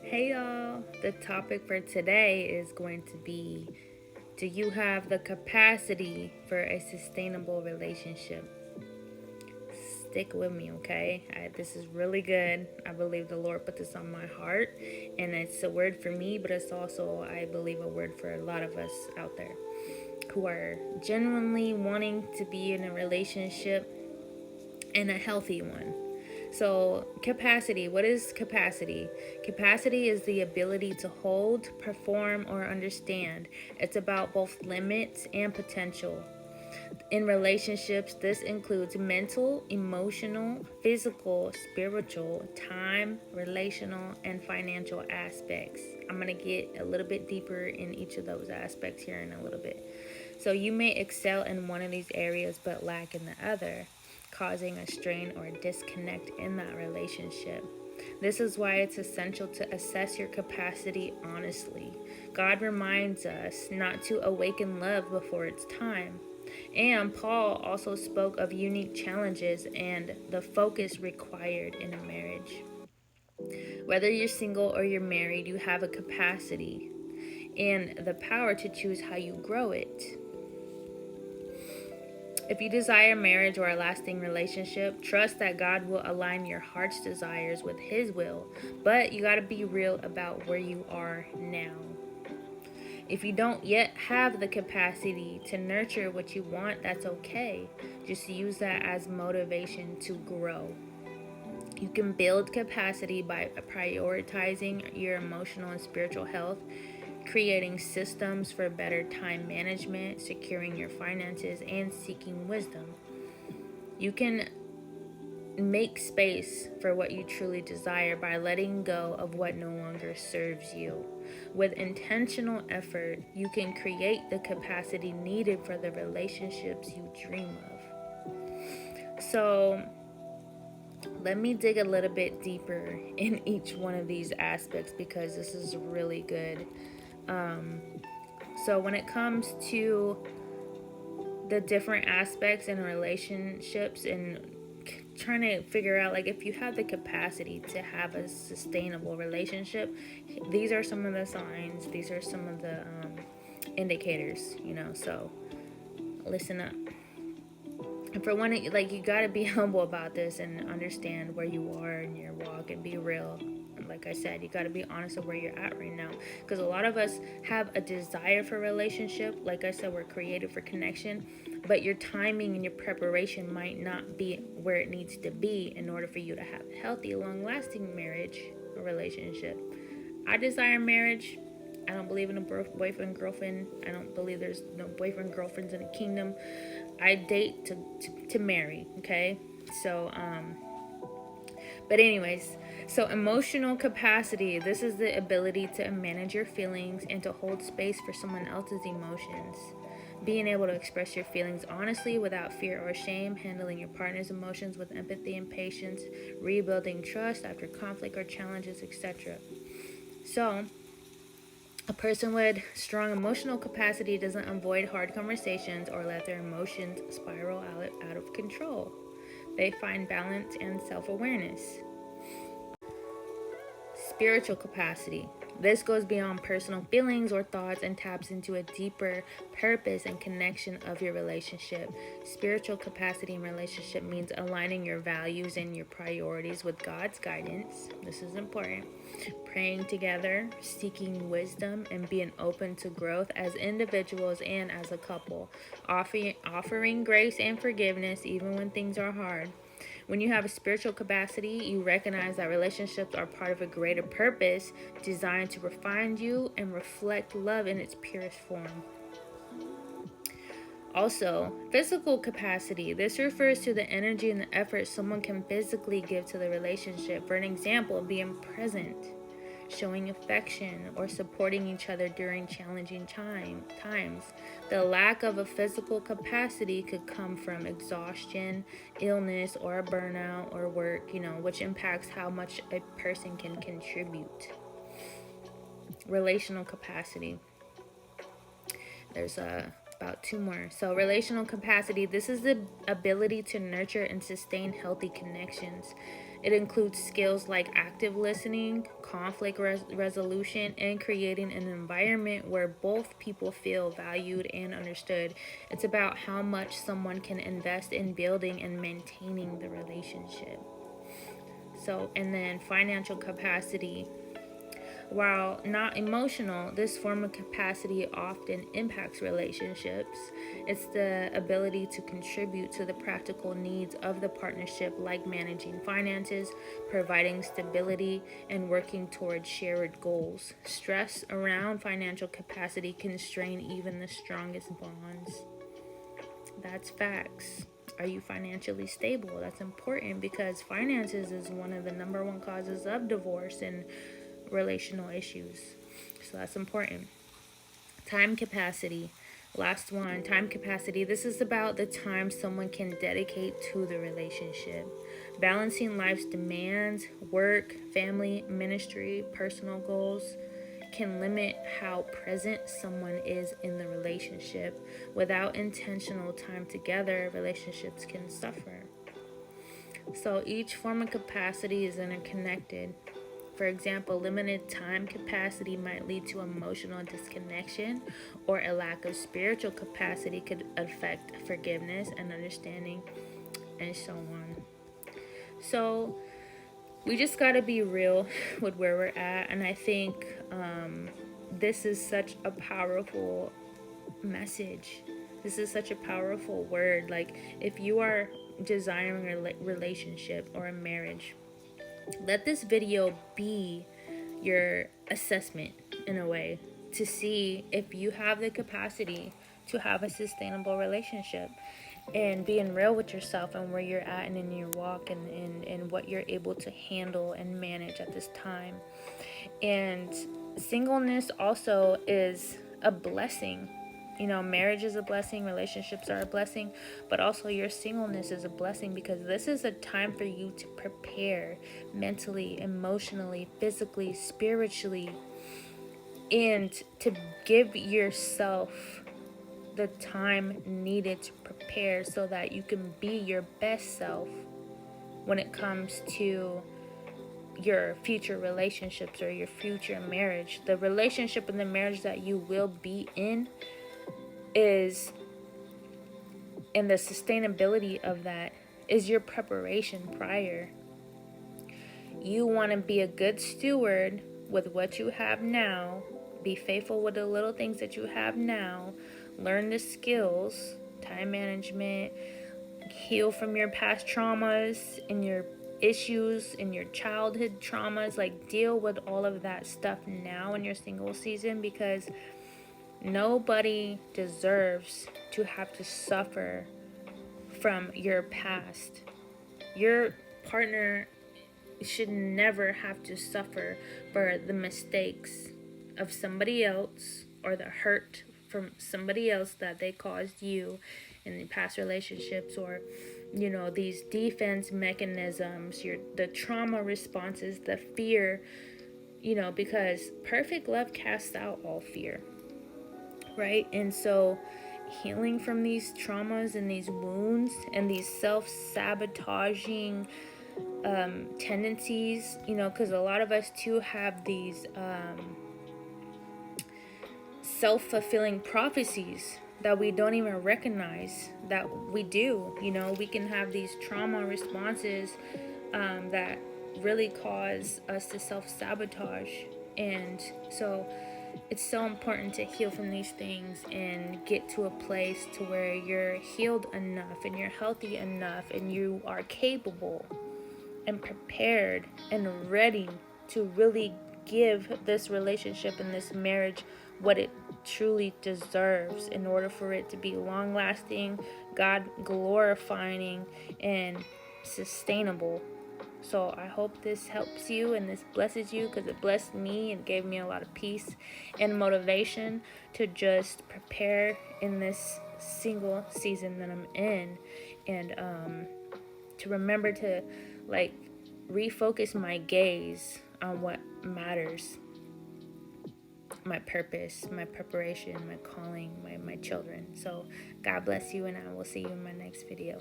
Hey y'all, the topic for today is going to be, do you have the capacity for a sustainable relationship? Stick with me, okay? This is really good. I believe the Lord put this on my heart, and it's a word for me, but it's also, I believe, a word for a lot of us out there who are genuinely wanting to be in a relationship and a healthy one. So, capacity. What is capacity? Capacity is the ability to hold, perform, or understand. It's about both limits and potential. In relationships, this includes mental, emotional, physical, spiritual, time, relational, and financial aspects. I'm going to get a little bit deeper in each of those aspects here in a little bit. So, you may excel in one of these areas but lack in the other, causing a strain or a disconnect in that relationship. This is why it's essential to assess your capacity honestly. God reminds us not to awaken love before it's time. And Paul also spoke of unique challenges and the focus required in a marriage. Whether you're single or you're married, you have a capacity and the power to choose how you grow it. If you desire marriage or a lasting relationship, trust that God will align your heart's desires with His will, but you got to be real about where you are now. If you don't yet have the capacity to nurture what you want, that's okay. Just use that as motivation to grow. You can build capacity by prioritizing your emotional and spiritual health, creating systems for better time management, securing your finances, and seeking wisdom. You can make space for what you truly desire by letting go of what no longer serves you. With intentional effort, you can create the capacity needed for the relationships you dream of. So, let me dig a little bit deeper in each one of these aspects because this is really good. So, when it comes to the different aspects in relationships and trying to figure out, like, if you have the capacity to have a sustainable relationship, these are some of the signs, these are some of the indicators, so listen up. And for one, like, you got to be humble about this and understand where you are in your walk and be real. Like I said, you got to be honest of where you're at right now, because a lot of us have a desire for a relationship. Like I said, we're created for connection, but your timing and your preparation might not be where it needs to be in order for you to have a healthy, long-lasting marriage or relationship. I desire marriage. I don't believe in a boyfriend girlfriend. I don't believe there's no boyfriend girlfriends in the kingdom. I date to marry. Okay, so but anyways, so emotional capacity. This is the ability to manage your feelings and to hold space for someone else's emotions. Being able to express your feelings honestly without fear or shame, handling your partner's emotions with empathy and patience, rebuilding trust after conflict or challenges, etc. So, a person with strong emotional capacity doesn't avoid hard conversations or let their emotions spiral out of control. They find balance and self awareness. Spiritual capacity. This goes beyond personal feelings or thoughts and taps into a deeper purpose and connection of your relationship. Spiritual capacity in relationship means aligning your values and your priorities with God's guidance. This is important. Praying together, seeking wisdom, and being open to growth as individuals and as a couple. Offering grace and forgiveness even when things are hard. When you have a spiritual capacity, you recognize that relationships are part of a greater purpose designed to refine you and reflect love in its purest form. Also, physical capacity. This refers to the energy and the effort someone can physically give to the relationship. For an example, being present, showing affection, or supporting each other during challenging times. The lack of a physical capacity could come from exhaustion, illness, or a burnout or work, which impacts how much a person can contribute. Relational capacity. There's about two more. So, relational capacity. This is the ability to nurture and sustain healthy connections. It includes skills like active listening, conflict resolution, and creating an environment where both people feel valued and understood. It's about how much someone can invest in building and maintaining the relationship. So, and then financial capacity. While not emotional, this form of capacity often impacts relationships. It's the ability to contribute to the practical needs of the partnership, like managing finances, providing stability, and working towards shared goals. Stress around financial capacity can strain even the strongest bonds. That's facts. Are you financially stable? That's important because finances is one of the number one causes of divorce and relational issues. So that's important. Time capacity. Last one, time capacity. This is about the time someone can dedicate to the relationship. Balancing life's demands, work, family, ministry, personal goals can limit how present someone is in the relationship. Without intentional time together, relationships can suffer. So each form of capacity is interconnected. For example, limited time capacity might lead to emotional disconnection, or a lack of spiritual capacity could affect forgiveness and understanding, and so on. So, we just got to be real with where we're at, and I think this is such a powerful message. This is such a powerful word. Like, if you are desiring a relationship or a marriage, let this video be your assessment in a way to see if you have the capacity to have a sustainable relationship, and being real with yourself and where you're at and in your walk and what you're able to handle and manage at this time. And singleness also is a blessing. You know, marriage is a blessing, relationships are a blessing, but also your singleness is a blessing, because this is a time for you to prepare mentally, emotionally, physically, spiritually, and to give yourself the time needed to prepare so that you can be your best self when it comes to your future relationships or your future marriage. The relationship and the marriage that you will be in is, and the sustainability of that is your preparation prior. You want to be a good steward with what you have now. Be faithful with the little things that you have now. Learn the skills, time management, heal from your past traumas and your issues and your childhood traumas. Like, deal with all of that stuff now in your single season, because nobody deserves to have to suffer from your past. Your partner should never have to suffer for the mistakes of somebody else or the hurt from somebody else that they caused you in the past relationships, or you know, these defense mechanisms, the trauma responses, the fear, you know, because perfect love casts out all fear, right? And so healing from these traumas and these wounds and these self-sabotaging tendencies, you know, because a lot of us too have these self-fulfilling prophecies that we don't even recognize that we do. You know, we can have these trauma responses that really cause us to self-sabotage. And so it's so important to heal from these things and get to a place to where you're healed enough and you're healthy enough and you are capable and prepared and ready to really give this relationship and this marriage what it truly deserves in order for it to be long lasting, God glorifying, and sustainable. So I hope this helps you and this blesses you, because it blessed me and gave me a lot of peace and motivation to just prepare in this single season that I'm in, and to remember to like refocus my gaze on what matters: my purpose, my preparation, my calling, my children. So God bless you, and I will see you in my next video.